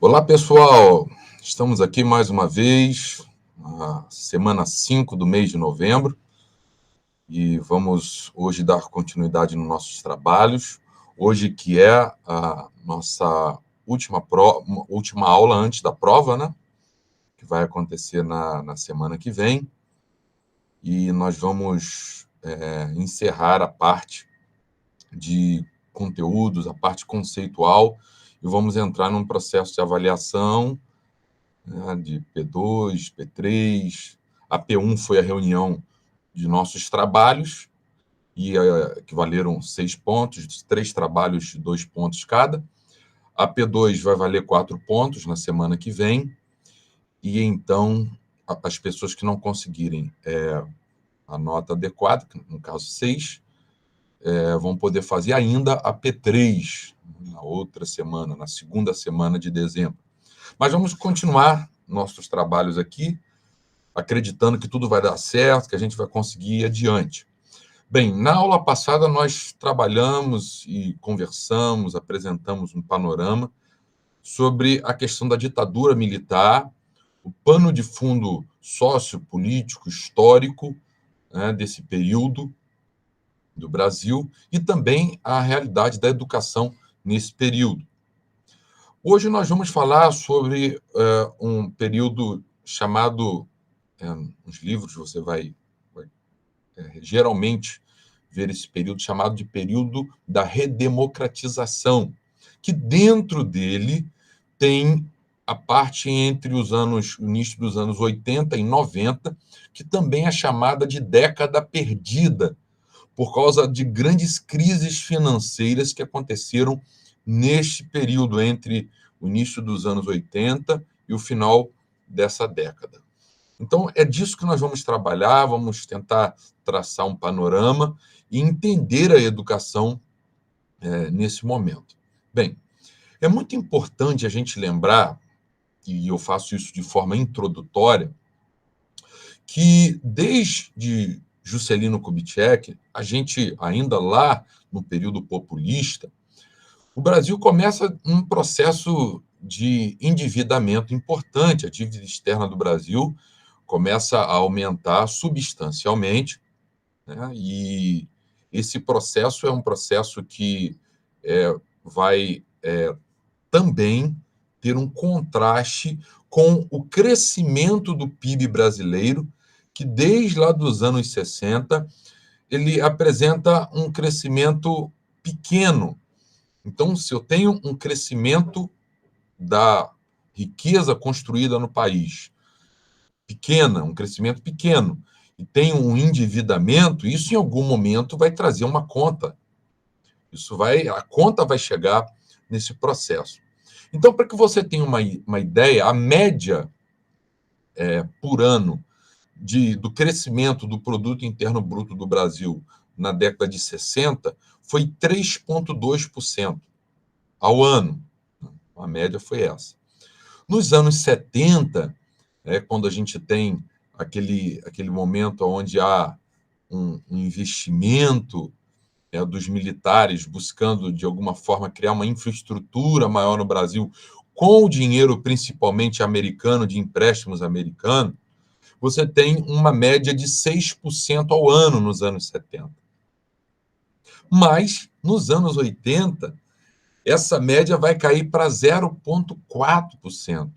Olá, pessoal! Estamos aqui mais uma vez, na semana 5 do mês de novembro, e vamos hoje dar continuidade nos nossos trabalhos. Hoje que é a nossa última aula antes da prova, né? Que vai acontecer na semana que vem. E nós vamos encerrar a parte de conteúdos, a parte conceitual, e vamos entrar num processo de avaliação, né, de P2, P3. A P1 foi a reunião de nossos trabalhos, que valeram 6 pontos, 3 trabalhos de 2 pontos cada. A P2 vai valer 4 pontos na semana que vem, e então as pessoas que não conseguirem a nota adequada, no caso 6, vão poder fazer ainda a P3 na outra semana, na segunda semana de dezembro. Mas vamos continuar nossos trabalhos aqui, acreditando que tudo vai dar certo, que a gente vai conseguir ir adiante. Bem, na aula passada nós trabalhamos e conversamos, apresentamos um panorama sobre a questão da ditadura militar, o pano de fundo sociopolítico, histórico, né, desse período do Brasil, e também a realidade da educação nesse período. Hoje nós vamos falar sobre um período chamado, nos livros você vai geralmente ver esse período chamado de período da redemocratização, que dentro dele tem a parte entre o início dos anos 80 e 90, que também é chamada de década perdida, por causa de grandes crises financeiras que aconteceram neste período entre o início dos anos 80 e o final dessa década. Então, é disso que nós vamos trabalhar, vamos tentar traçar um panorama e entender a educação nesse momento. Bem, é muito importante a gente lembrar, e eu faço isso de forma introdutória, que desde Juscelino Kubitschek, a gente ainda lá no período populista, o Brasil começa um processo de endividamento importante. A dívida externa do Brasil começa a aumentar substancialmente, né? E esse processo é um processo que vai também ter um contraste com o crescimento do PIB brasileiro, que desde lá dos anos 60, ele apresenta um crescimento pequeno. Então, se eu tenho um crescimento da riqueza construída no país pequena, um crescimento pequeno, e tenho um endividamento, isso em algum momento vai trazer uma conta. A conta vai chegar nesse processo. Então, para que você tenha uma ideia, a média por ano do crescimento do produto interno bruto do Brasil na década de 60 foi 3,2% ao ano. A média foi essa. Nos anos 70, quando a gente tem aquele momento onde há um investimento dos militares buscando, de alguma forma, criar uma infraestrutura maior no Brasil, com o dinheiro principalmente americano, de empréstimos americanos, você tem uma média de 6% ao ano nos anos 70. Mas, nos anos 80, essa média vai cair para 0,4%,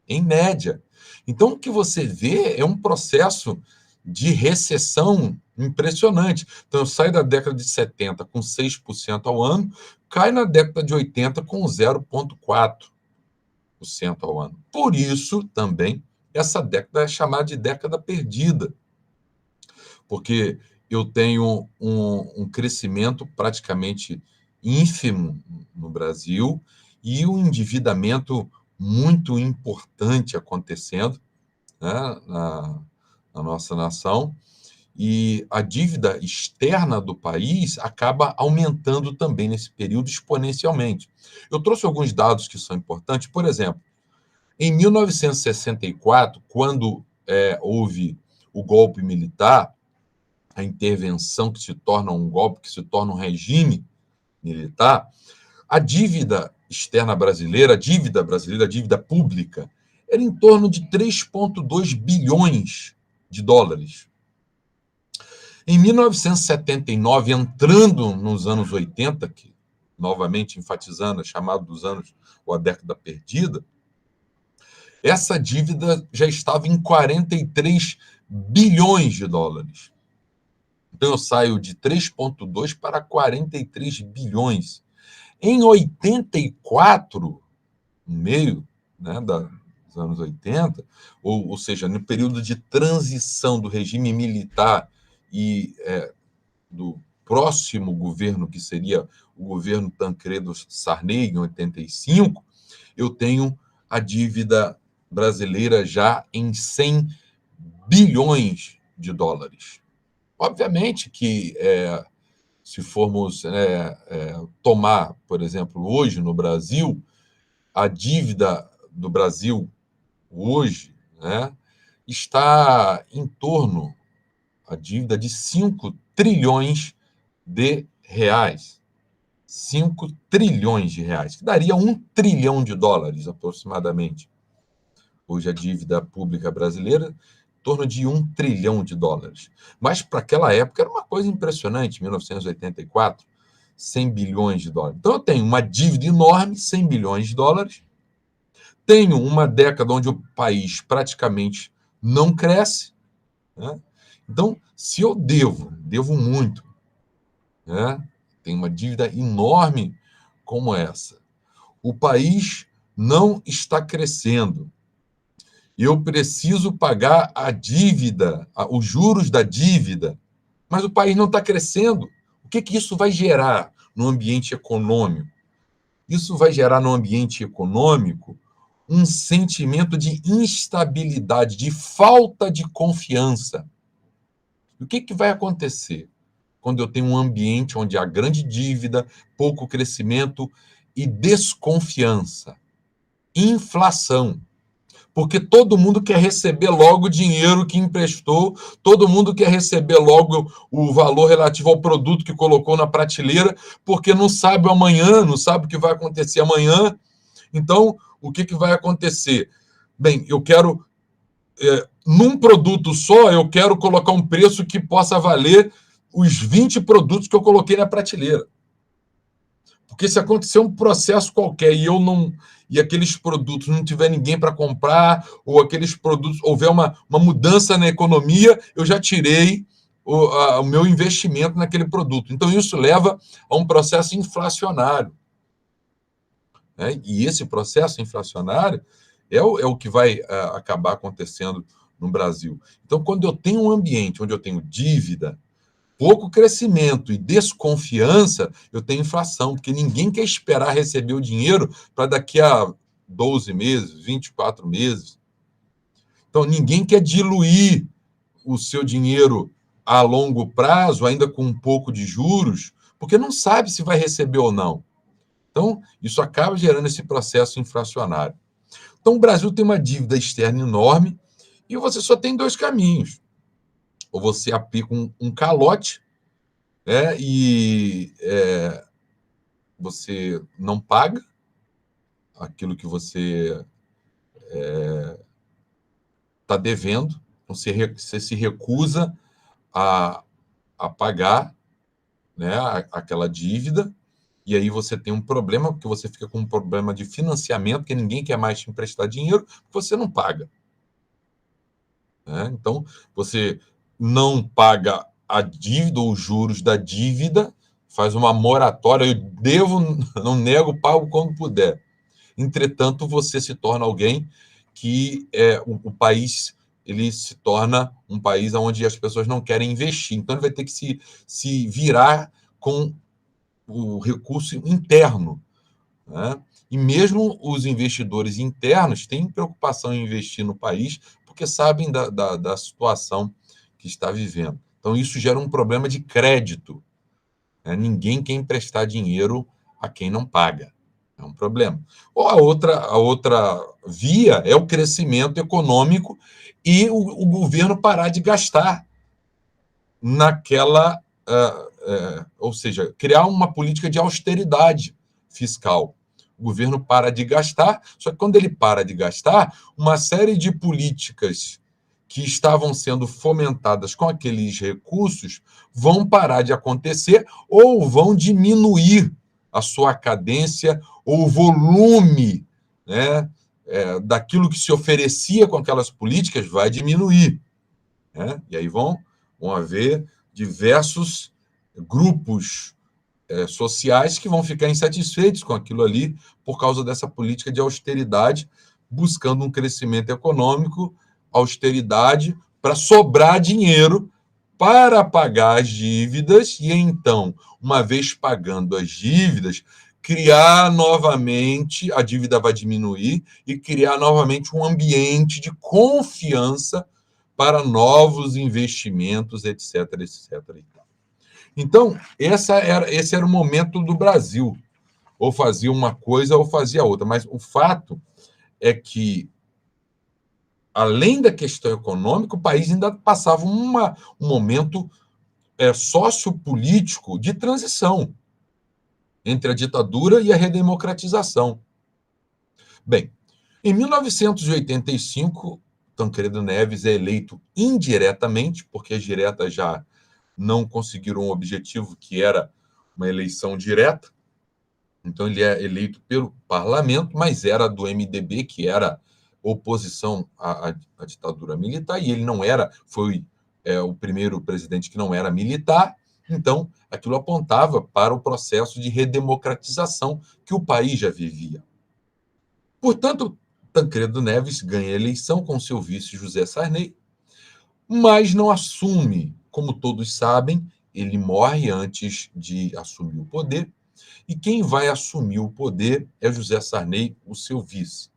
em média. Então, o que você vê é um processo de recessão impressionante. Então, eu saio da década de 70 com 6% ao ano, cai na década de 80 com 0,4% ao ano. Por isso, também, essa década é chamada de década perdida, porque eu tenho um crescimento praticamente ínfimo no Brasil e um endividamento muito importante acontecendo, né, na nossa nação, e a dívida externa do país acaba aumentando também nesse período exponencialmente. Eu trouxe alguns dados que são importantes. Por exemplo, em 1964, quando houve o golpe militar, a intervenção que se torna um golpe, que se torna um regime militar, a dívida externa brasileira, a dívida pública, era em torno de 3,2 bilhões de dólares. Em 1979, entrando nos anos 80, que, novamente enfatizando, é chamado dos anos ou a década perdida, essa dívida já estava em 43 bilhões de dólares. Então eu saio de 3,2 para 43 bilhões. Em 84, no meio, né, dos anos 80, ou seja, no período de transição do regime militar e do próximo governo, que seria o governo Tancredo Sarney, em 85, eu tenho a dívida brasileira já em 100 bilhões de dólares. Obviamente que, se formos tomar, por exemplo, hoje no Brasil, a dívida do Brasil hoje, né, está em torno, a dívida de 5 trilhões de reais. 5 trilhões de reais, que daria 1 trilhão de dólares, aproximadamente. Hoje a dívida pública brasileira, em torno de 1 trilhão de dólares. Mas para aquela época era uma coisa impressionante, 1984, 100 bilhões de dólares. Então eu tenho uma dívida enorme, 100 bilhões de dólares, tenho uma década onde o país praticamente não cresce, né? Então, se eu devo muito, né? Tem uma dívida enorme como essa. O país não está crescendo. Eu preciso pagar a dívida, os juros da dívida, mas o país não está crescendo. O que isso vai gerar no ambiente econômico? Isso vai gerar no ambiente econômico um sentimento de instabilidade, de falta de confiança. O que vai acontecer quando eu tenho um ambiente onde há grande dívida, pouco crescimento e desconfiança? Inflação. Porque todo mundo quer receber logo o dinheiro que emprestou, todo mundo quer receber logo o valor relativo ao produto que colocou na prateleira, porque não sabe o amanhã, não sabe o que vai acontecer amanhã. Então, o que vai acontecer? Bem, eu quero, num produto só, eu quero colocar um preço que possa valer os 20 produtos que eu coloquei na prateleira. Porque se acontecer um processo qualquer e aqueles produtos não tiver ninguém para comprar, ou aqueles produtos houver uma mudança na economia, eu já tirei o meu investimento naquele produto. Então, isso leva a um processo inflacionário, né? E esse processo inflacionário é o que vai acabar acontecendo no Brasil. Então, quando eu tenho um ambiente onde eu tenho dívida, pouco crescimento e desconfiança, eu tenho inflação, porque ninguém quer esperar receber o dinheiro para daqui a 12 meses, 24 meses. Então, ninguém quer diluir o seu dinheiro a longo prazo, ainda com um pouco de juros, porque não sabe se vai receber ou não. Então, isso acaba gerando esse processo inflacionário. Então, o Brasil tem uma dívida externa enorme e você só tem dois caminhos. Ou você aplica um calote, e você não paga aquilo que você está devendo, você se recusa a pagar, né, aquela dívida, e aí você tem um problema, porque você fica com um problema de financiamento, porque ninguém quer mais te emprestar dinheiro, porque você não paga, né? Então, você não paga a dívida ou os juros da dívida, faz uma moratória, eu devo, não nego, pago quando puder. Entretanto, você se torna alguém que o país ele se torna um país onde as pessoas não querem investir. Então, ele vai ter que se virar com o recurso interno, né? E mesmo os investidores internos têm preocupação em investir no país porque sabem da situação que está vivendo. Então, isso gera um problema de crédito, né? Ninguém quer emprestar dinheiro a quem não paga. É um problema. Ou a outra via é o crescimento econômico e o governo parar de gastar naquela... ou seja, criar uma política de austeridade fiscal. O governo para de gastar, só que quando ele para de gastar, uma série de políticas que estavam sendo fomentadas com aqueles recursos vão parar de acontecer ou vão diminuir a sua cadência ou o volume, né, daquilo que se oferecia com aquelas políticas vai diminuir, né? E aí vão haver diversos grupos sociais que vão ficar insatisfeitos com aquilo ali por causa dessa política de austeridade, buscando um crescimento econômico, austeridade, para sobrar dinheiro para pagar as dívidas e, então, uma vez pagando as dívidas, criar novamente, a dívida vai diminuir e criar novamente um ambiente de confiança para novos investimentos, etc, etc. Então, esse era o momento do Brasil. Ou fazia uma coisa ou fazia outra. Mas o fato é que, além da questão econômica, o país ainda passava um momento sociopolítico de transição entre a ditadura e a redemocratização. Bem, em 1985, Tancredo Neves é eleito indiretamente, porque as diretas já não conseguiram um objetivo que era uma eleição direta. Então, ele é eleito pelo parlamento, mas era do MDB, que era oposição à ditadura militar, e ele não era, foi o primeiro presidente que não era militar. Então, aquilo apontava para o processo de redemocratização que o país já vivia. Portanto, Tancredo Neves ganha a eleição com seu vice José Sarney, mas não assume. Como todos sabem, ele morre antes de assumir o poder, e quem vai assumir o poder é José Sarney, o seu vice.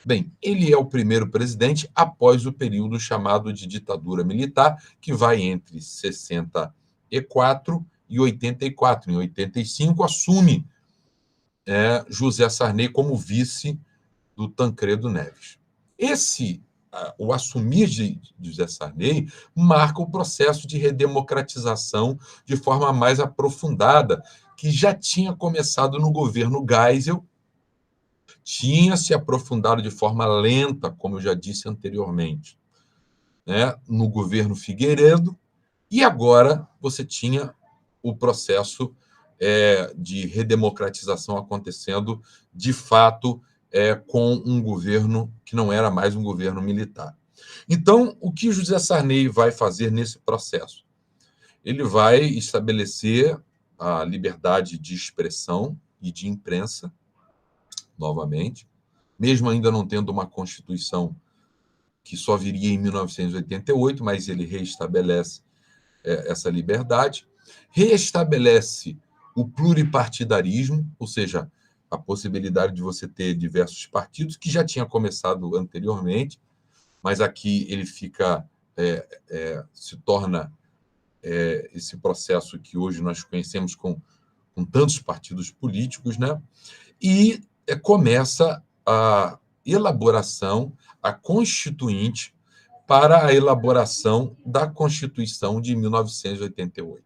Bem, ele é o primeiro presidente após o período chamado de ditadura militar, que vai entre 64 e 84. Em 85, assume José Sarney como vice do Tancredo Neves. O assumir de José Sarney marca o processo de redemocratização de forma mais aprofundada, que já tinha começado no governo Geisel, tinha se aprofundado de forma lenta, como eu já disse anteriormente, né, no governo Figueiredo, e agora você tinha o processo de redemocratização acontecendo, de fato, com um governo que não era mais um governo militar. Então, o que José Sarney vai fazer nesse processo? Ele vai estabelecer a liberdade de expressão e de imprensa, novamente, mesmo ainda não tendo uma Constituição que só viria em 1988, mas ele reestabelece essa liberdade, reestabelece o pluripartidarismo, ou seja, a possibilidade de você ter diversos partidos, que já tinha começado anteriormente, mas aqui ele fica, se torna esse processo que hoje nós conhecemos com tantos partidos políticos, né? E começa a elaboração, a Constituinte, para a elaboração da Constituição de 1988.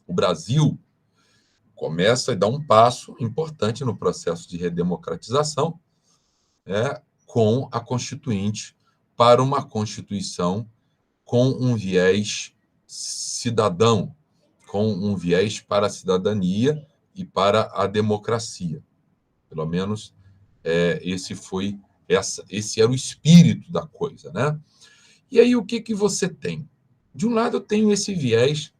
O Brasil começa a dar um passo importante no processo de redemocratização, com a Constituinte, para uma Constituição com um viés cidadão, com um viés para a cidadania e para a democracia. Pelo menos esse era o espírito da coisa, né? E aí o que você tem? De um lado eu tenho esse viés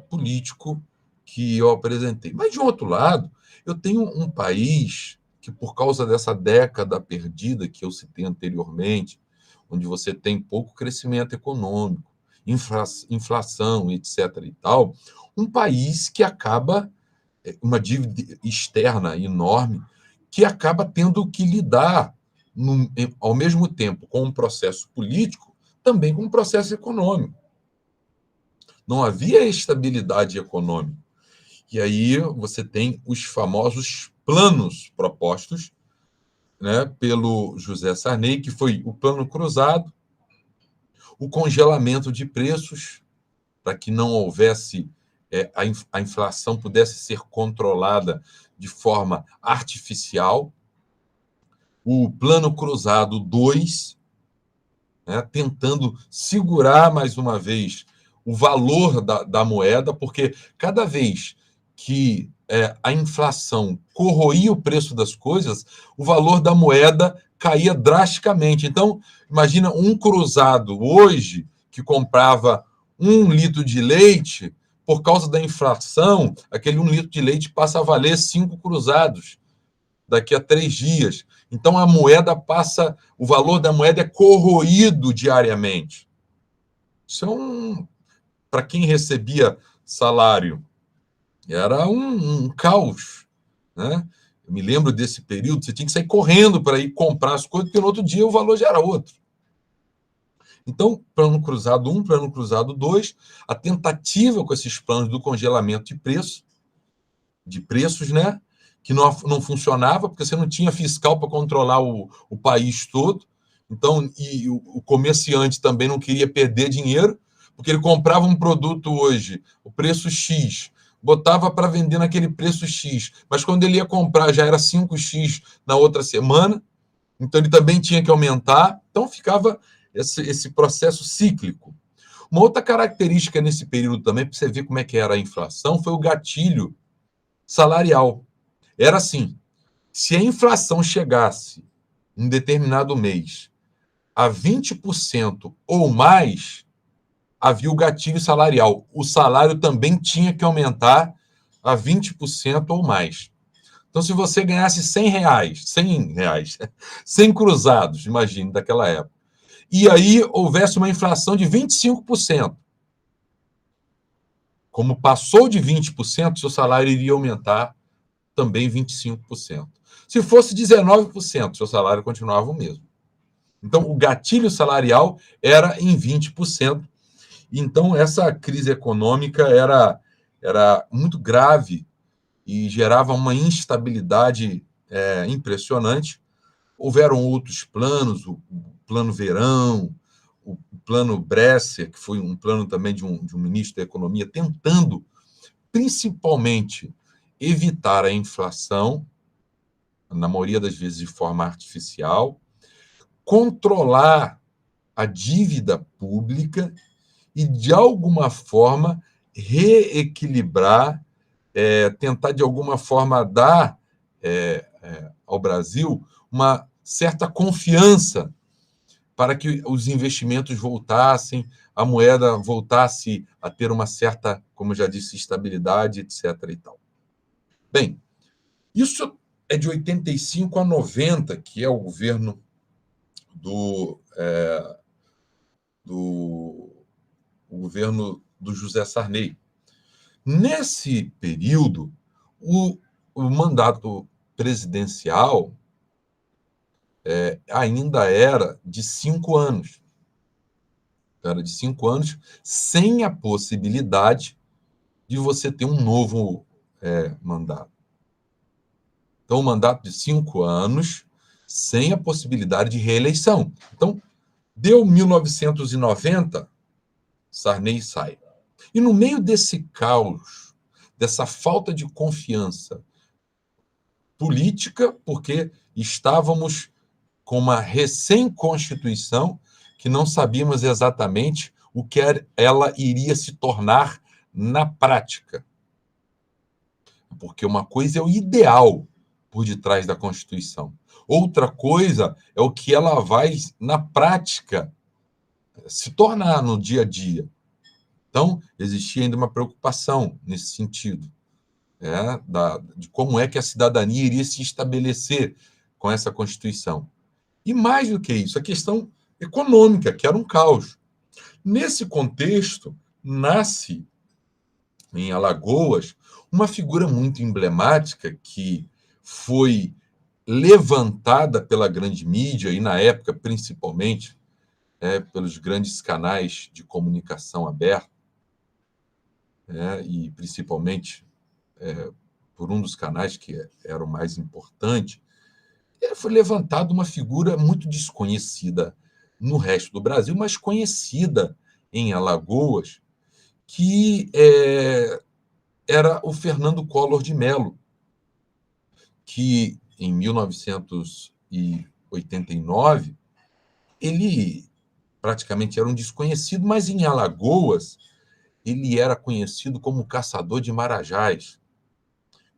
político que eu apresentei, mas de um outro lado eu tenho um país que, por causa dessa década perdida que eu citei anteriormente, onde você tem pouco crescimento econômico, inflação, etc. e tal, um país que acaba uma dívida externa enorme, que acaba tendo que lidar, ao mesmo tempo, com um processo político, também com um processo econômico. Não havia estabilidade econômica. E aí você tem os famosos planos propostos, né, pelo José Sarney, que foi o plano cruzado, o congelamento de preços, para que não houvesse a inflação pudesse ser controlada de forma artificial. O Plano Cruzado 2, né, tentando segurar mais uma vez o valor da moeda, porque cada vez que a inflação corroía o preço das coisas, o valor da moeda caía drasticamente. Então, imagina um cruzado hoje que comprava 1 litro de leite, por causa da inflação, aquele 1 litro de leite passa a valer 5 cruzados daqui a 3 dias. Então a moeda passa, o valor da moeda é corroído diariamente. Isso para quem recebia salário, era um caos, né? Eu me lembro desse período, você tinha que sair correndo para ir comprar as coisas, porque no outro dia o valor já era outro. Então, plano cruzado 1, plano cruzado 2, a tentativa com esses planos do congelamento de preços, né? Que não funcionava, porque você não tinha fiscal para controlar o país todo. Então, e o comerciante também não queria perder dinheiro, porque ele comprava um produto hoje, o preço X, botava para vender naquele preço X, mas quando ele ia comprar já era 5x na outra semana, então ele também tinha que aumentar. Então ficava esse processo cíclico. Uma outra característica nesse período também, para você ver como é que era a inflação, foi o gatilho salarial. Era assim, se a inflação chegasse em determinado mês a 20% ou mais, havia o gatilho salarial. O salário também tinha que aumentar a 20% ou mais. Então, se você ganhasse R$ 100, 100 cruzados, imagine, daquela época, e aí houvesse uma inflação de 25%, como passou de 20%, seu salário iria aumentar também 25%. Se fosse 19%, seu salário continuava o mesmo. Então, o gatilho salarial era em 20%. Então, essa crise econômica era muito grave e gerava uma instabilidade impressionante. Houveram outros planos, o Plano Verão, o Plano Bresser, que foi um plano também de um ministro da Economia, tentando, principalmente, evitar a inflação, na maioria das vezes de forma artificial, controlar a dívida pública e, de alguma forma, reequilibrar, tentar, de alguma forma, dar ao Brasil uma certa confiança para que os investimentos voltassem, a moeda voltasse a ter uma certa, como eu já disse, estabilidade, etc. e tal. Bem, isso é de 85 a 90, que é o governo o governo do José Sarney. Nesse período, o mandato presidencial ainda era de 5 anos. Era de 5 anos, sem a possibilidade de você ter um novo mandato. Então, um mandato de 5 anos, sem a possibilidade de reeleição. Então, deu 1990, Sarney sai. E no meio desse caos, dessa falta de confiança política, porque estávamos com uma recém-constituição que não sabíamos exatamente o que ela iria se tornar na prática. Porque uma coisa é o ideal por detrás da Constituição. Outra coisa é o que ela vai, na prática, se tornar no dia a dia. Então, existia ainda uma preocupação nesse sentido, de como é que a cidadania iria se estabelecer com essa Constituição. E mais do que isso, a questão econômica, que era um caos. Nesse contexto, nasce em Alagoas uma figura muito emblemática que foi levantada pela grande mídia, e na época, principalmente, pelos grandes canais de comunicação aberta, e principalmente por um dos canais que era o mais importante, foi levantada uma figura muito desconhecida no resto do Brasil, mas conhecida em Alagoas, que era o Fernando Collor de Mello, que em 1989 ele praticamente era um desconhecido, mas em Alagoas ele era conhecido como caçador de marajás.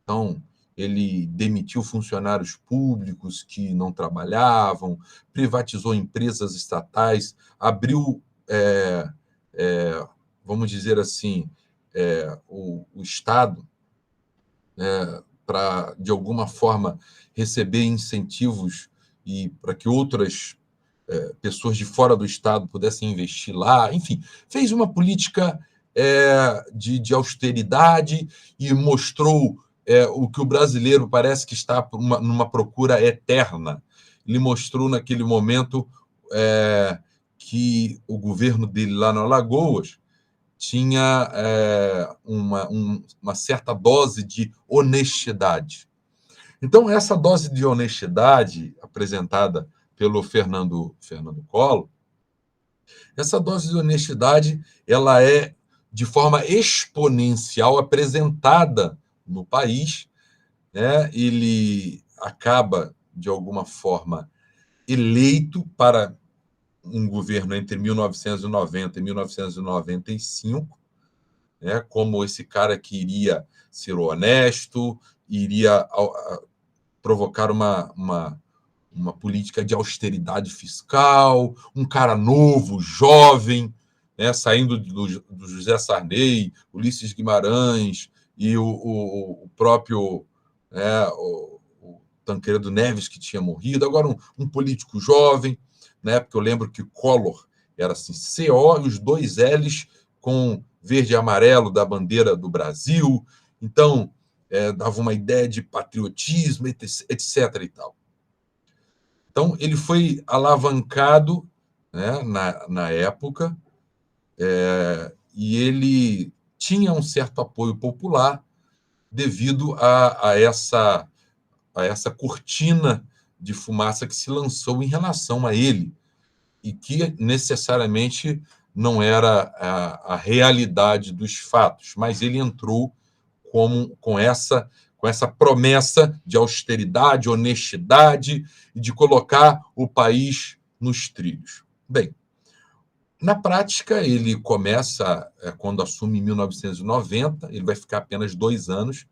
Então, ele demitiu funcionários públicos que não trabalhavam, privatizou empresas estatais, abriu, é, vamos dizer assim, o Estado para, de alguma forma, receber incentivos e para que outras pessoas de fora do Estado pudessem investir lá. Enfim, fez uma política de austeridade e mostrou o que o brasileiro parece que está numa procura eterna. Ele mostrou naquele momento que o governo dele lá no Alagoas tinha uma certa dose de honestidade. Então, essa dose de honestidade apresentada pelo Fernando Collor, essa dose de honestidade ela é de forma exponencial apresentada no país, né? Ele acaba, de alguma forma, eleito para um governo entre 1990 e 1995, né, como esse cara que iria ser honesto, iria provocar uma política de austeridade fiscal, um cara novo, jovem, né, saindo do José Sarney, Ulisses Guimarães e o próprio o Tancredo Neves, que tinha morrido, agora um político jovem, né, porque eu lembro que Collor era assim, CO e os dois L's com verde e amarelo da bandeira do Brasil, então dava uma ideia de patriotismo, etc. e tal. Então, ele foi alavancado, né, na época, e ele tinha um certo apoio popular devido a essa cortina de fumaça que se lançou em relação a ele, e que necessariamente não era a realidade dos fatos, mas ele entrou com essa promessa de austeridade, honestidade e de colocar o país nos trilhos. Bem, na prática, ele começa, quando assume em 1990, ele vai ficar apenas 2 anos,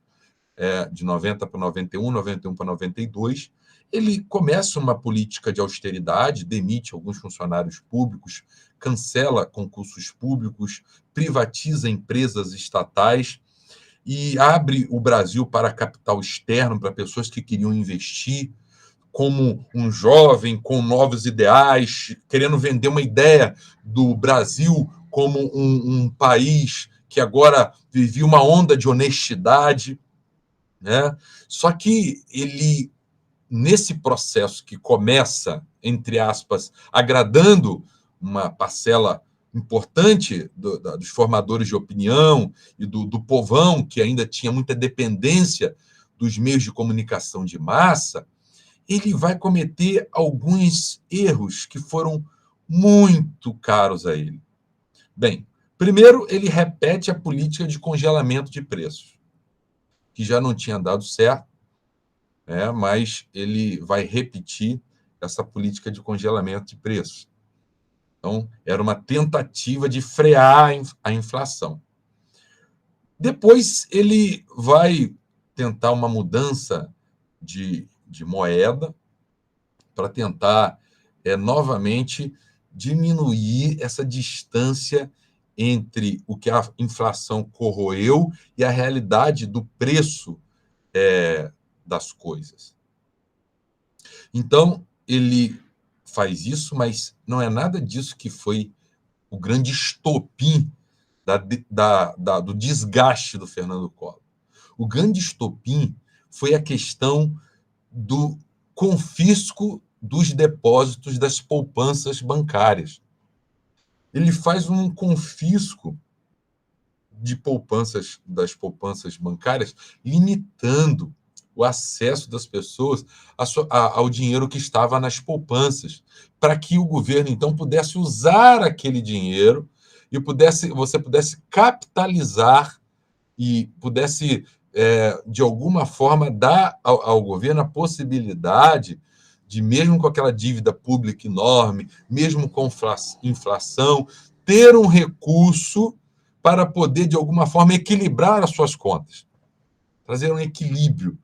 de 90 para 91, 91 para 92. Ele começa uma política de austeridade, demite alguns funcionários públicos, cancela concursos públicos, privatiza empresas estatais e abre o Brasil para capital externo, para pessoas que queriam investir, como um jovem com novos ideais, querendo vender uma ideia do Brasil como um país que agora vivia uma onda de honestidade, né? Só que ele, nesse processo que começa, entre aspas, agradando uma parcela importante dos formadores de opinião e do povão, que ainda tinha muita dependência dos meios de comunicação de massa, ele vai cometer alguns erros que foram muito caros a ele. Bem, primeiro, ele repete a política de congelamento de preços, que já não tinha dado certo, mas ele vai repetir essa política de congelamento de preços. Então, era uma tentativa de frear a inflação. Depois, ele vai tentar uma mudança de moeda para tentar, novamente, diminuir essa distância entre o que a inflação corroeu e a realidade do preço das coisas. Então, ele faz isso, mas não é nada disso que foi o grande estopim do desgaste do Fernando Collor. O grande estopim foi a questão do confisco dos depósitos das poupanças bancárias. Ele faz um confisco das poupanças bancárias, limitando o acesso das pessoas ao dinheiro que estava nas poupanças, para que o governo, então, pudesse usar aquele dinheiro e você pudesse capitalizar e pudesse, de alguma forma, dar ao governo a possibilidade de, mesmo com aquela dívida pública enorme, mesmo com inflação, ter um recurso para poder, de alguma forma, equilibrar as suas contas, trazer um equilíbrio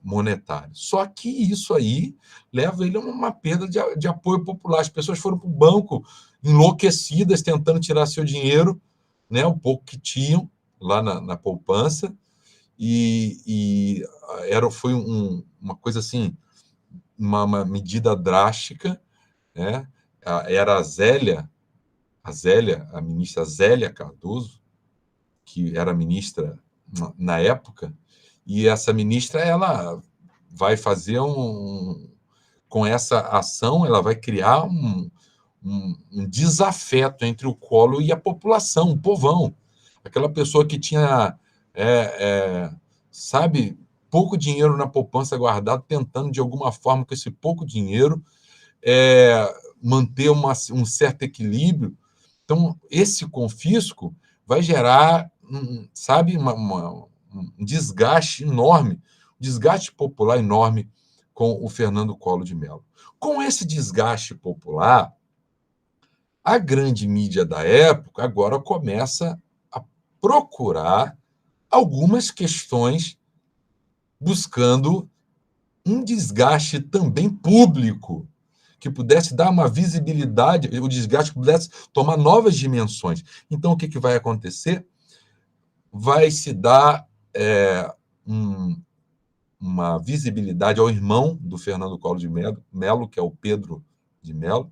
monetário. Só que isso aí leva ele a uma perda de apoio popular. As pessoas foram para o banco enlouquecidas, tentando tirar seu dinheiro, né, o pouco que tinham lá na poupança, e foi uma coisa assim, uma medida drástica, né? Era a ministra Zélia Cardoso, que era ministra na época, e essa ministra, ela vai fazer com essa ação, ela vai criar um desafeto entre o Collor e a população, o povão. Aquela pessoa que tinha, sabe, pouco dinheiro na poupança guardado, tentando, de alguma forma, com esse pouco dinheiro, manter um certo equilíbrio. Então, esse confisco vai gerar, sabe, um desgaste enorme, um desgaste popular enorme com o Fernando Collor de Mello. Com esse desgaste popular, a grande mídia da época agora começa a procurar algumas questões buscando um desgaste também público, que pudesse dar uma visibilidade, o desgaste pudesse tomar novas dimensões. Então, o que vai acontecer? Vai se dar uma visibilidade ao irmão do Fernando Collor de Mello, que é o Pedro de Mello,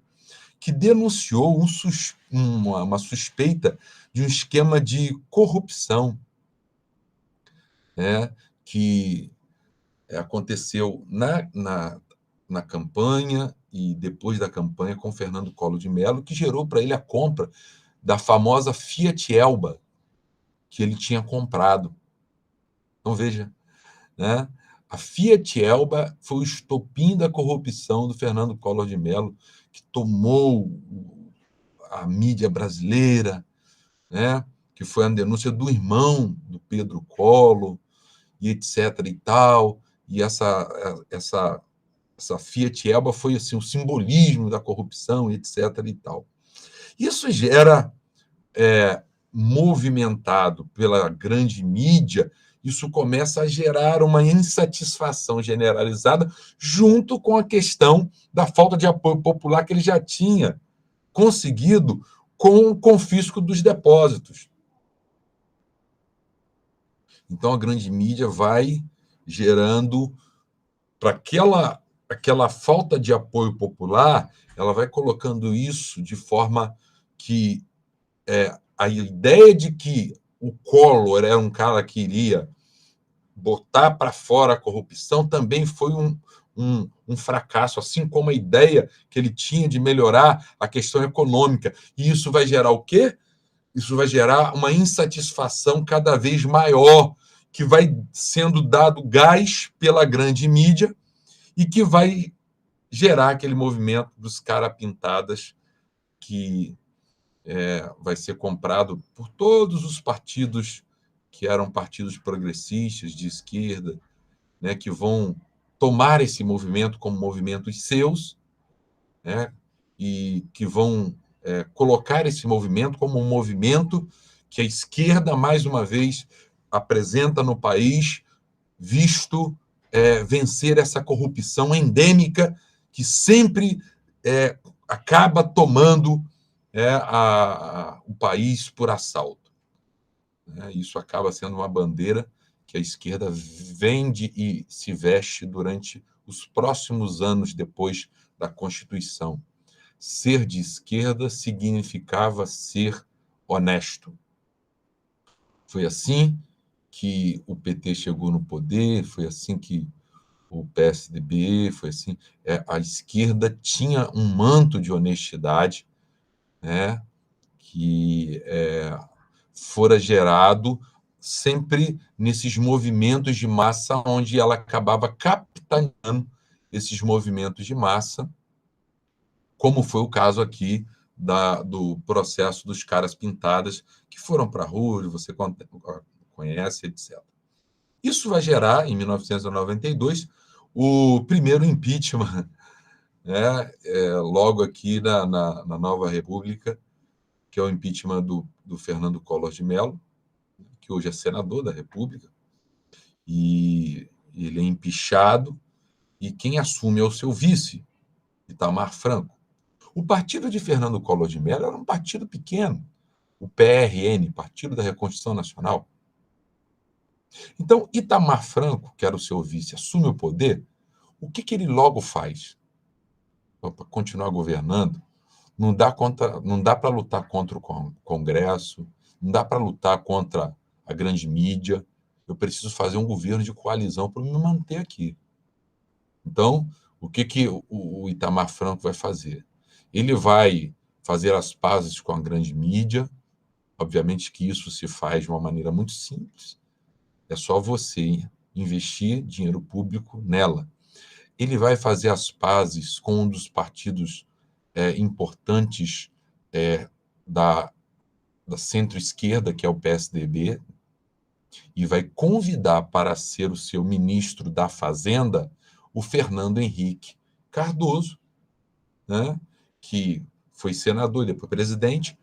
que denunciou uma suspeita de um esquema de corrupção, né, que aconteceu na campanha e depois da campanha com Fernando Collor de Mello, que gerou para ele a compra da famosa Fiat Elba, que ele tinha comprado. Então, veja, né? A Fiat Elba foi o estopim da corrupção do Fernando Collor de Mello, que tomou a mídia brasileira, né? Que foi a denúncia do irmão do Pedro Collor, e etc. e tal. E essa Fiat Elba foi assim, o simbolismo da corrupção, etc. e tal. Isso gera, movimentado pela grande mídia, isso começa a gerar uma insatisfação generalizada, junto com a questão da falta de apoio popular que ele já tinha conseguido com o confisco dos depósitos. Então, a grande mídia vai gerando, para aquela falta de apoio popular, ela vai colocando isso de forma que a ideia de que o Collor era um cara que iria botar para fora a corrupção também foi um fracasso, assim como a ideia que ele tinha de melhorar a questão econômica. E isso vai gerar o quê? Isso vai gerar uma insatisfação cada vez maior, que vai sendo dado gás pela grande mídia e que vai gerar aquele movimento dos cara-pintadas que vai ser comprado por todos os partidos que eram partidos progressistas, de esquerda, né, que vão tomar esse movimento como movimentos seus, né, e que vão colocar esse movimento como um movimento que a esquerda, mais uma vez, apresenta no país, visto vencer essa corrupção endêmica que sempre acaba tomando o país por assalto. Isso acaba sendo uma bandeira que a esquerda vende e se veste durante os próximos anos depois da Constituição. Ser de esquerda significava ser honesto. Foi assim que o PT chegou no poder, foi assim que o PSDB, foi assim. A esquerda tinha um manto de honestidade, né, que fora gerado sempre nesses movimentos de massa, onde ela acabava capitaneando esses movimentos de massa, como foi o caso aqui do processo dos caras pintadas que foram para a rua, você conhece, etc. Isso vai gerar, em 1992, o primeiro impeachment, né, logo aqui na Nova República, que é o impeachment do Fernando Collor de Mello, que hoje é senador da República, e ele é empichado, e quem assume é o seu vice, Itamar Franco. O partido de Fernando Collor de Mello era um partido pequeno, o PRN, Partido da Reconstrução Nacional. Então, Itamar Franco, que era o seu vice, assume o poder, o que ele logo faz? Para continuar governando, não dá para lutar contra o Congresso, não dá para lutar contra a grande mídia, eu preciso fazer um governo de coalizão para me manter aqui. Então, o que o Itamar Franco vai fazer? Ele vai fazer as pazes com a grande mídia, obviamente que isso se faz de uma maneira muito simples, é só você investir dinheiro público nela. Ele vai fazer as pazes com um dos partidos importantes da centro-esquerda, que é o PSDB, e vai convidar para ser o seu ministro da Fazenda o Fernando Henrique Cardoso, né, que foi senador e depois presidente,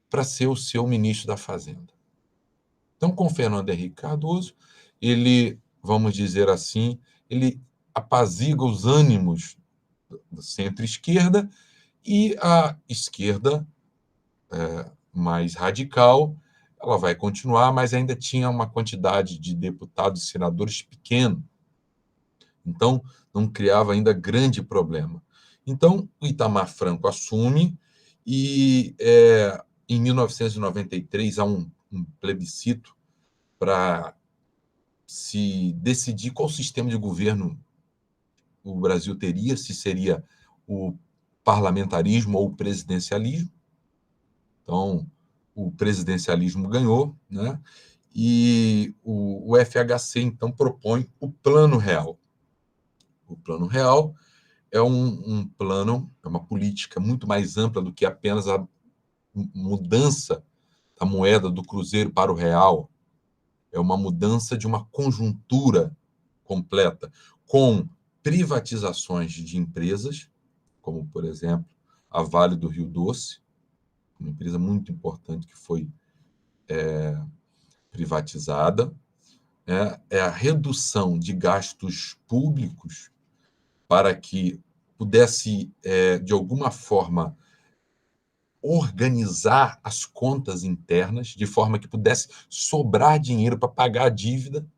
para ser o seu ministro da Fazenda. Então, com o Fernando Henrique Cardoso, ele, vamos dizer assim, ele apazigua os ânimos da centro-esquerda e a esquerda mais radical, ela vai continuar, mas ainda tinha uma quantidade de deputados e senadores pequeno. Então, não criava ainda grande problema. Então, o Itamar Franco assume e, em 1993, há um plebiscito para se decidir qual sistema de governo o Brasil teria, se seria o parlamentarismo ou o presidencialismo. Então, o presidencialismo ganhou, né? E o FHC, então, propõe o Plano Real. O Plano Real é um plano, é uma política muito mais ampla do que apenas a mudança da moeda do cruzeiro para o real. É uma mudança de uma conjuntura completa, com privatizações de empresas, como, por exemplo, a Vale do Rio Doce, uma empresa muito importante que foi privatizada, é a redução de gastos públicos para que pudesse, de alguma forma, organizar as contas internas, de forma que pudesse sobrar dinheiro para pagar a dívida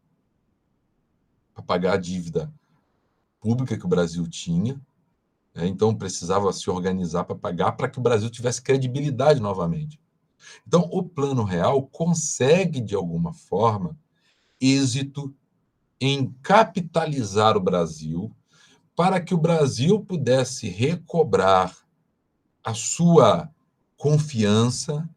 pública que o Brasil tinha, então precisava se organizar para pagar, para que o Brasil tivesse credibilidade novamente. Então, o Plano Real consegue, de alguma forma, êxito em capitalizar o Brasil para que o Brasil pudesse recobrar a sua confiança,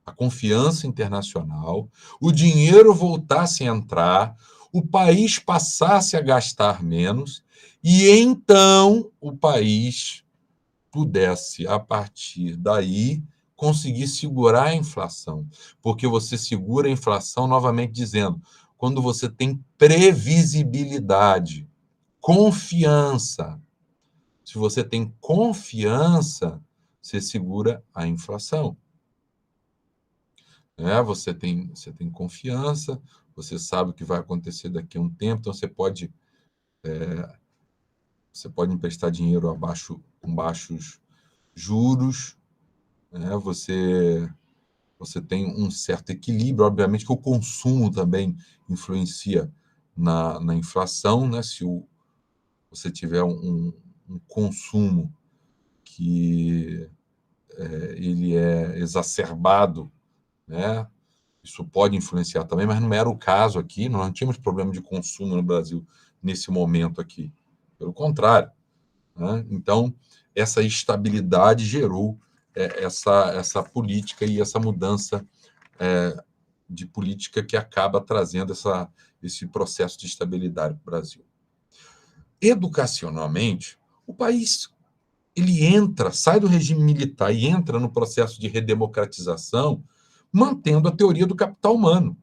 a confiança internacional, o dinheiro voltasse a entrar, o país passasse a gastar menos e então o país pudesse, a partir daí, conseguir segurar a inflação. Porque você segura a inflação, novamente dizendo, quando você tem previsibilidade, confiança. Se você tem confiança, você segura a inflação. Você tem confiança, você sabe o que vai acontecer daqui a um tempo, então você pode emprestar dinheiro com baixos juros, você tem um certo equilíbrio, obviamente que o consumo também influencia na inflação, né? Se você tiver um consumo que ele é exacerbado, né? Isso pode influenciar também, mas não era o caso aqui, nós não tínhamos problema de consumo no Brasil nesse momento aqui, pelo contrário, né? Então, essa estabilidade gerou essa política e essa mudança de política que acaba trazendo esse processo de estabilidade para o Brasil. Educacionalmente, o país ele entra, sai do regime militar e entra no processo de redemocratização, mantendo a teoria do capital humano.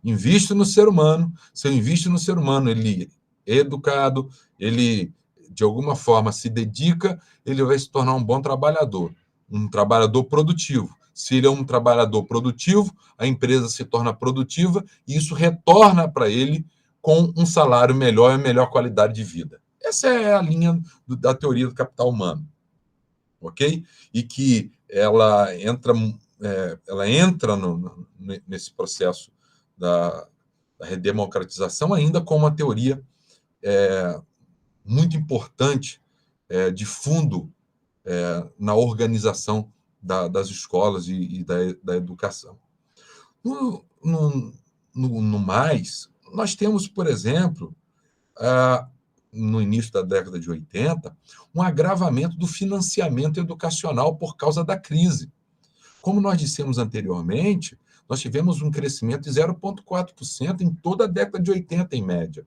Investe no ser humano, se eu invisto no ser humano, ele é educado, ele, de alguma forma, se dedica, ele vai se tornar um bom trabalhador, um trabalhador produtivo. Se ele é um trabalhador produtivo, a empresa se torna produtiva e isso retorna para ele com um salário melhor e melhor qualidade de vida. Essa é a linha da teoria do capital humano, ok? E que ela entra nesse processo da redemocratização ainda com uma teoria muito importante de fundo na organização das escolas e da educação. No mais, nós temos, por exemplo, no início da década de 80, um agravamento do financiamento educacional por causa da crise. Como nós dissemos anteriormente, nós tivemos um crescimento de 0,4% em toda a década de 80, em média.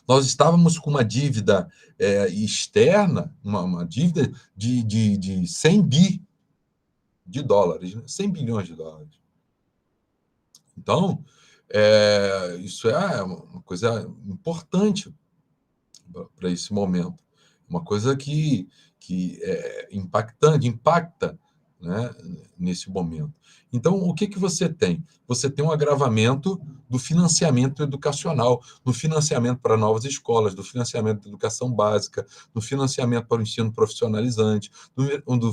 Nós estávamos com uma dívida externa, uma dívida de 100 bi de dólares, né? 100 bilhões de dólares. Então, isso é uma coisa importante para esse momento. Uma coisa que é impactante, impacta, né, nesse momento. Então, o que você tem? Você tem um agravamento do financiamento educacional, do financiamento para novas escolas, do financiamento da educação básica, do financiamento para o ensino profissionalizante, do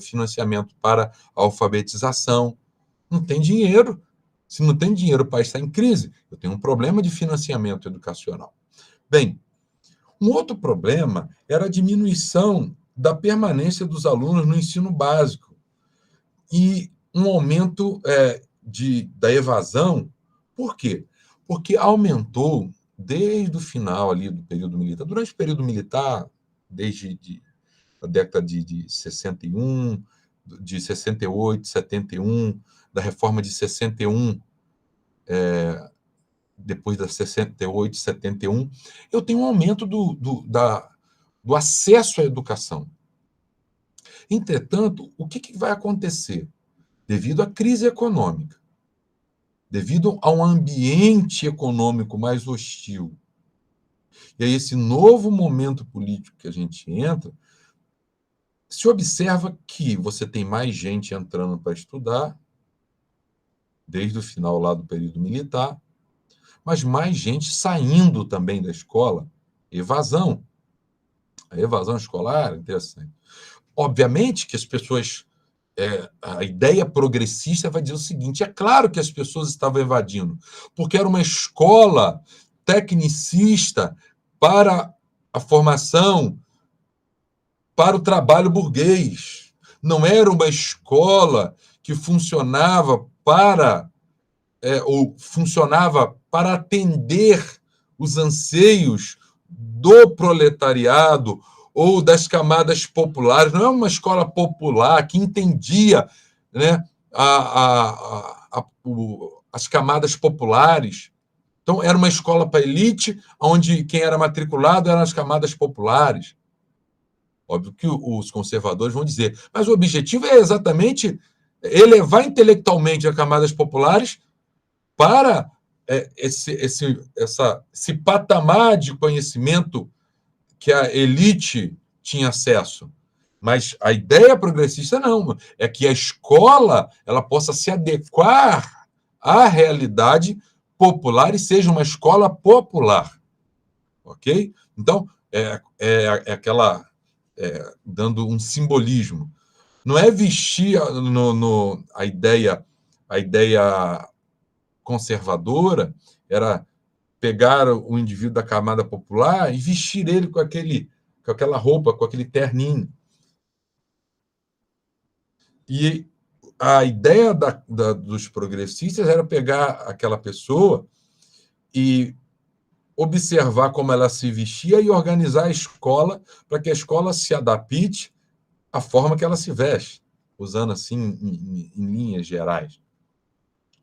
financiamento para a alfabetização. Não tem dinheiro. Se não tem dinheiro, o país está em crise. Eu tenho um problema de financiamento educacional. Bem, um outro problema era a diminuição da permanência dos alunos no ensino básico e um aumento da evasão. Por quê? Porque aumentou desde o final ali do período militar. Durante o período militar, desde a década de 61, de 68, 71, da reforma de 61, depois da 68, 71, eu tenho um aumento do acesso à educação. Entretanto, o que vai acontecer? Devido à crise econômica, devido a um ambiente econômico mais hostil, e a esse novo momento político que a gente entra, se observa que você tem mais gente entrando para estudar, desde o final lá do período militar, mas mais gente saindo também da escola. Evasão. A evasão escolar é interessante. Obviamente que as pessoas... a ideia progressista vai dizer o seguinte: é claro que as pessoas estavam evadindo, porque era uma escola tecnicista para a formação, para o trabalho burguês. Não era uma escola que funcionava ou funcionava para atender os anseios do proletariado ou das camadas populares. Não é uma escola popular que entendia, né, as camadas populares. Então, era uma escola para elite, onde quem era matriculado eram as camadas populares. Óbvio que os conservadores vão dizer, mas o objetivo é exatamente elevar intelectualmente as camadas populares para esse patamar de conhecimento que a elite tinha acesso. Mas a ideia progressista não, é que a escola ela possa se adequar à realidade popular e seja uma escola popular. Ok? Então, aquela... dando um simbolismo. Não é vestir a ideia conservadora, era pegar o indivíduo da camada popular e vestir ele com aquela roupa, com aquele terninho. E a ideia dos progressistas era pegar aquela pessoa e observar como ela se vestia e organizar a escola para que a escola se adapte à forma que ela se veste, usando assim em linhas gerais.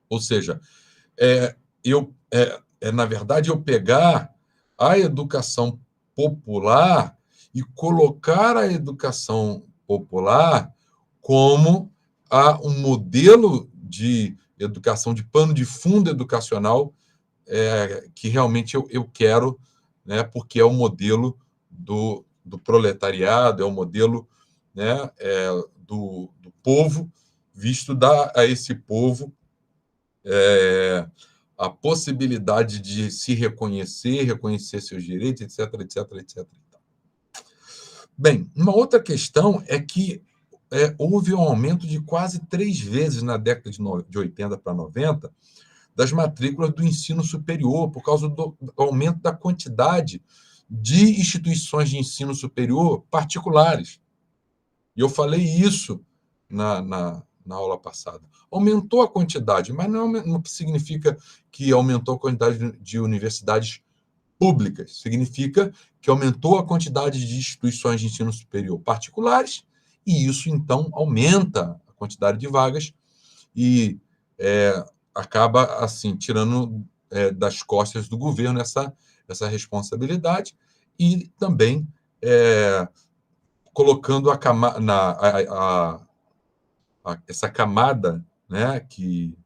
Ou seja, na verdade, eu pegar a educação popular e colocar a educação popular como um modelo de educação, de pano de fundo educacional que realmente eu quero, né, porque é o modelo do proletariado, é o modelo, né, do povo, visto dar a esse povo a possibilidade de se reconhecer seus direitos, etc, etc, etc. Bem, uma outra questão é que houve um aumento de quase 3 vezes na década de 80 para 90 das matrículas do ensino superior, por causa do aumento da quantidade de instituições de ensino superior particulares. E eu falei isso na aula passada. Aumentou a quantidade, mas não significa que aumentou a quantidade de universidades públicas. Significa que aumentou a quantidade de instituições de ensino superior particulares, e isso, então, aumenta a quantidade de vagas e acaba, assim, tirando das costas do governo essa responsabilidade e também colocando essa camada, né, que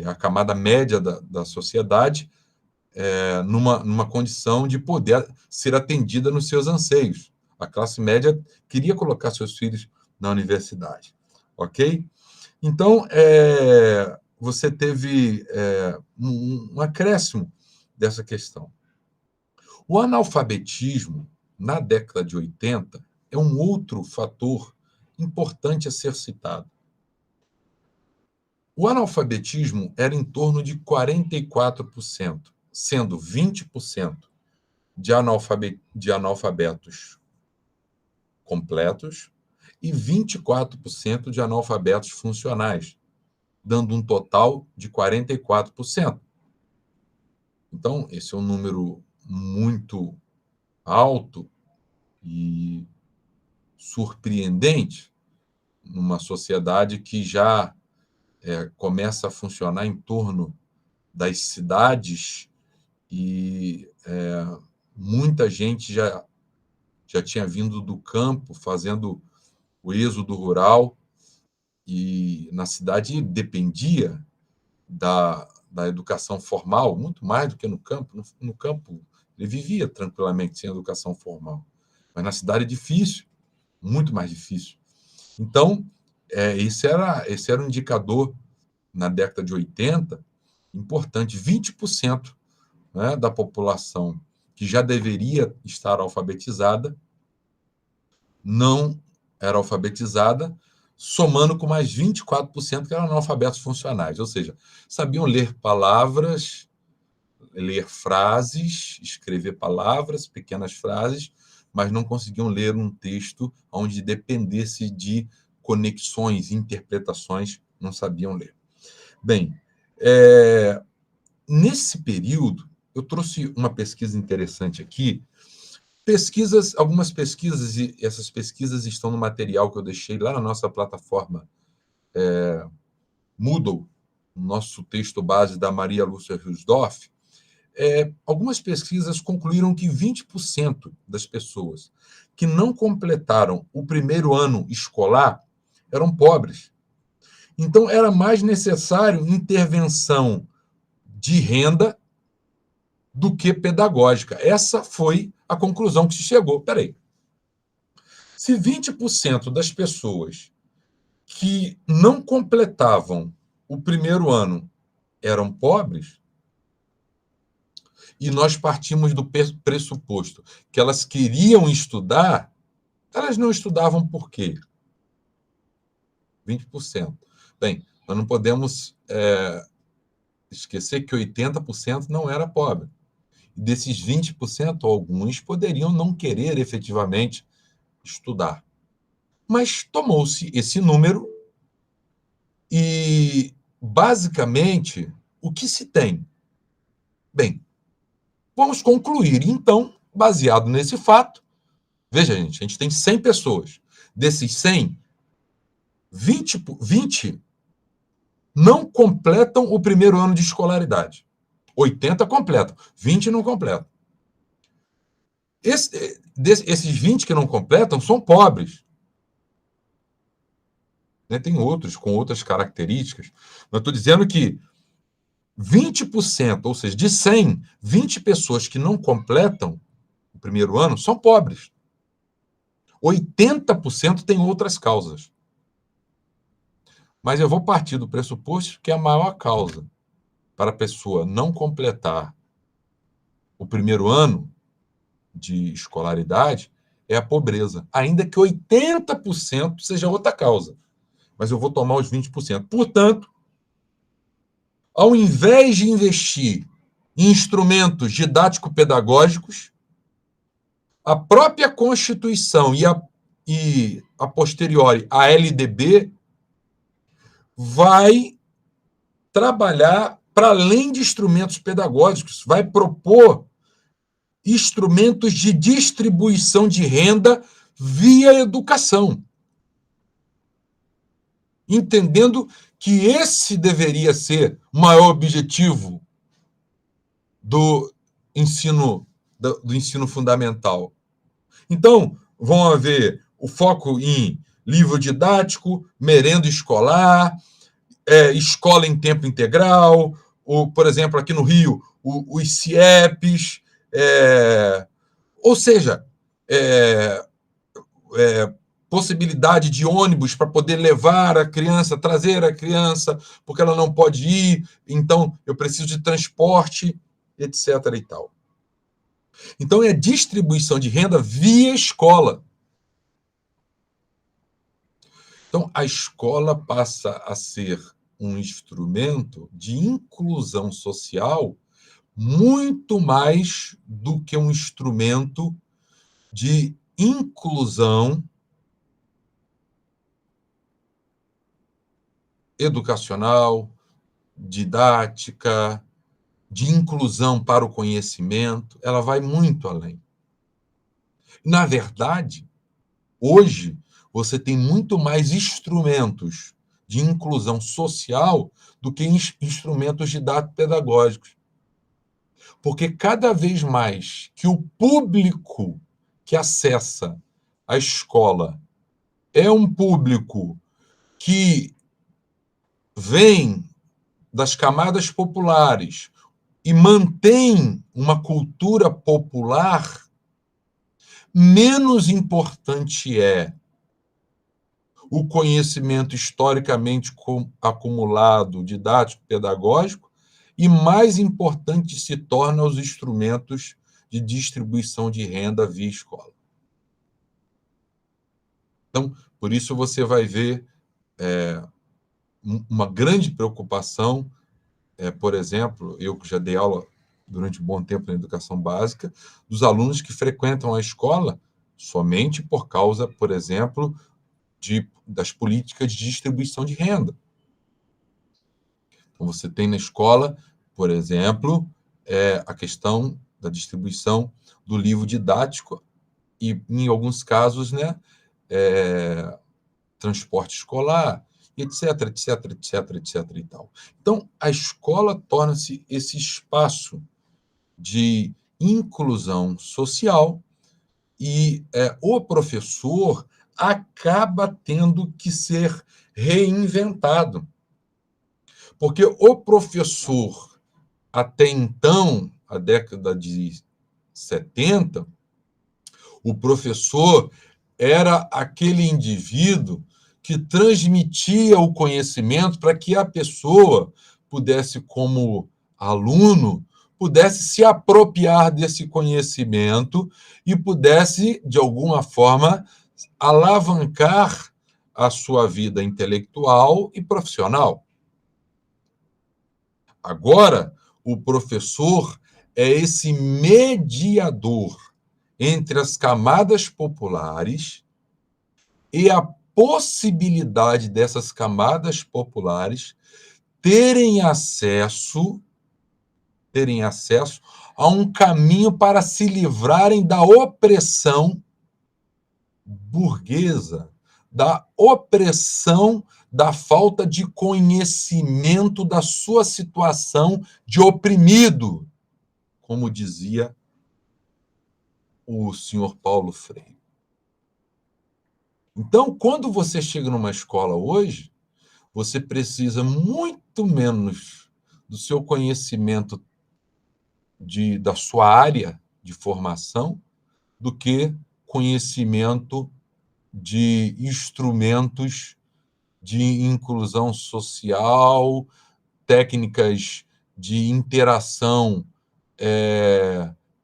a camada média da sociedade, numa condição de poder ser atendida nos seus anseios. A classe média queria colocar seus filhos na universidade, ok? Então, você teve um acréscimo dessa questão. O analfabetismo, na década de 80, é um outro fator importante a ser citado. O analfabetismo era em torno de 44%, sendo 20% de analfabetos completos e 24% de analfabetos funcionais, dando um total de 44%. Então, esse é um número muito alto e surpreendente numa sociedade que já começa a funcionar em torno das cidades e muita gente já tinha vindo do campo fazendo o êxodo rural e na cidade dependia da educação formal, muito mais do que no campo. No campo, ele vivia tranquilamente sem educação formal. Mas na cidade é difícil, muito mais difícil. Então, esse era um indicador, na década de 80, importante. 20%, né, da população que já deveria estar alfabetizada não era alfabetizada, somando com mais 24% que eram analfabetos funcionais, ou seja, sabiam ler palavras, ler frases, escrever palavras, pequenas frases, mas não conseguiam ler um texto onde dependesse de conexões, interpretações, não sabiam ler. Bem, nesse período, eu trouxe uma pesquisa interessante aqui, algumas pesquisas, e essas pesquisas estão no material que eu deixei lá na nossa plataforma Moodle, no nosso texto base da Maria Lúcia Riusdorf. Algumas pesquisas concluíram que 20% das pessoas que não completaram o primeiro ano escolar eram pobres. Então, era mais necessário intervenção de renda do que pedagógica. Essa foi a conclusão que se chegou. Peraí. Se 20% das pessoas que não completavam o primeiro ano eram pobres, e nós partimos do pressuposto que elas queriam estudar, elas não estudavam por quê? 20%. Bem, nós não podemos esquecer que 80% não era pobre. E desses 20%, alguns poderiam não querer efetivamente estudar. Mas tomou-se esse número e, basicamente, o que se tem? Bem, vamos concluir, então, baseado nesse fato. Veja, gente, a gente tem 100 pessoas. Desses 100, 20 não completam o primeiro ano de escolaridade. 80 completam, 20 não completam. esses 20 que não completam são pobres. Né? Tem outros com outras características. Mas estou dizendo que 20%, ou seja, de 100, 20 pessoas que não completam o primeiro ano são pobres. 80% têm outras causas. Mas eu vou partir do pressuposto que a maior causa para a pessoa não completar o primeiro ano de escolaridade é a pobreza, ainda que 80% seja outra causa. Mas eu vou tomar os 20%. Portanto, ao invés de investir em instrumentos didático-pedagógicos, a própria Constituição e a posteriori, a LDB, vai trabalhar para além de instrumentos pedagógicos, vai propor instrumentos de distribuição de renda via educação, entendendo que esse deveria ser o maior objetivo do ensino fundamental. Então, vão haver o foco em livro didático, merenda escolar, escola em tempo integral, por exemplo, aqui no Rio, os CIEPs, ou seja, possibilidade de ônibus para poder levar a criança, trazer a criança, porque ela não pode ir, então eu preciso de transporte, etc. e tal. Então, é distribuição de renda via escola. Então, a escola passa a ser um instrumento de inclusão social muito mais do que um instrumento de inclusão educacional, didática, de inclusão para o conhecimento. Ela vai muito além. Na verdade, hoje, você tem muito mais instrumentos de inclusão social do que instrumentos didático-pedagógicos. Porque cada vez mais que o público que acessa a escola é um público que vem das camadas populares e mantém uma cultura popular, menos importante é o conhecimento historicamente acumulado, didático-pedagógico, e mais importante se tornam os instrumentos de distribuição de renda via escola. Então, por isso você vai ver uma grande preocupação, por exemplo, eu que já dei aula durante um bom tempo na educação básica, dos alunos que frequentam a escola somente por causa, por exemplo, das políticas de distribuição de renda. Então, você tem na escola, por exemplo, a questão da distribuição do livro didático e, em alguns casos, né, transporte escolar, etc, etc, etc, etc e tal. Então, a escola torna-se esse espaço de inclusão social e o professor acaba tendo que ser reinventado. Porque o professor, até então, a década de 70, o professor era aquele indivíduo que transmitia o conhecimento para que a pessoa pudesse, como aluno, pudesse se apropriar desse conhecimento e pudesse, de alguma forma, alavancar a sua vida intelectual e profissional. Agora, o professor é esse mediador entre as camadas populares e a possibilidade dessas camadas populares terem acesso a um caminho para se livrarem da opressão burguesa, da opressão da falta de conhecimento da sua situação de oprimido, como dizia o senhor Paulo Freire. Então, quando você chega numa escola hoje, você precisa muito menos do seu conhecimento da sua área de formação do que conhecimento de instrumentos de inclusão social, técnicas de interação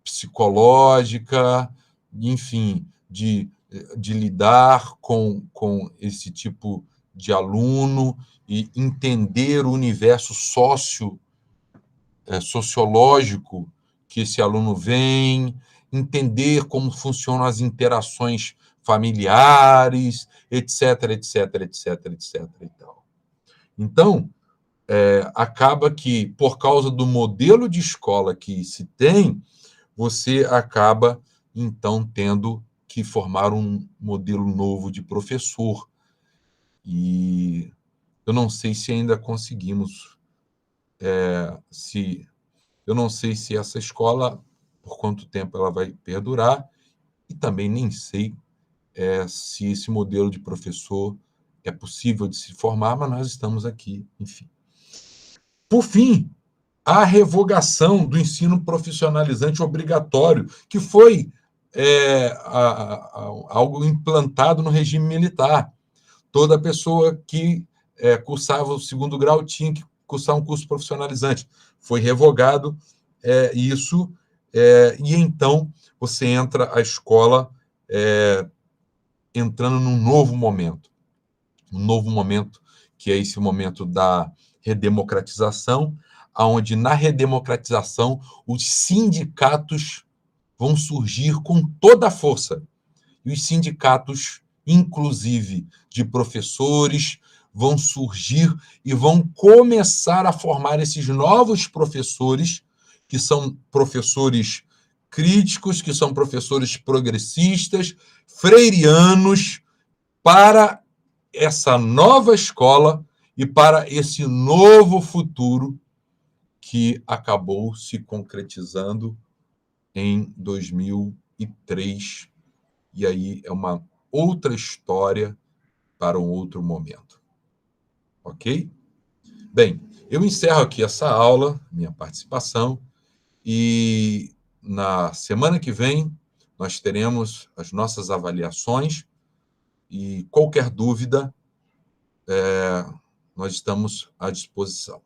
psicológica, enfim, de lidar com esse tipo de aluno e entender o universo sociológico que esse aluno vem, entender como funcionam as interações familiares, etc, etc, etc, etc. E tal. Então, acaba que, por causa do modelo de escola que se tem, você acaba, então, tendo que formar um modelo novo de professor. E eu não sei se ainda conseguimos, eu não sei se essa escola, por quanto tempo ela vai perdurar, e também nem sei se esse modelo de professor é possível de se formar, mas nós estamos aqui, enfim. Por fim, a revogação do ensino profissionalizante obrigatório, que foi algo implantado no regime militar. Toda pessoa que cursava o segundo grau tinha que cursar um curso profissionalizante. Foi revogado isso, e então você entra a escola entrando num novo momento. Um novo momento, que é esse momento da redemocratização, onde na redemocratização os sindicatos vão surgir com toda a força. E os sindicatos, inclusive de professores, vão surgir e vão começar a formar esses novos professores, que são professores críticos, que são professores progressistas, freirianos, para essa nova escola e para esse novo futuro que acabou se concretizando em 2003. E aí é uma outra história para um outro momento. Ok? Bem, eu encerro aqui essa aula, minha participação, e na semana que vem nós teremos as nossas avaliações e qualquer dúvida, nós estamos à disposição.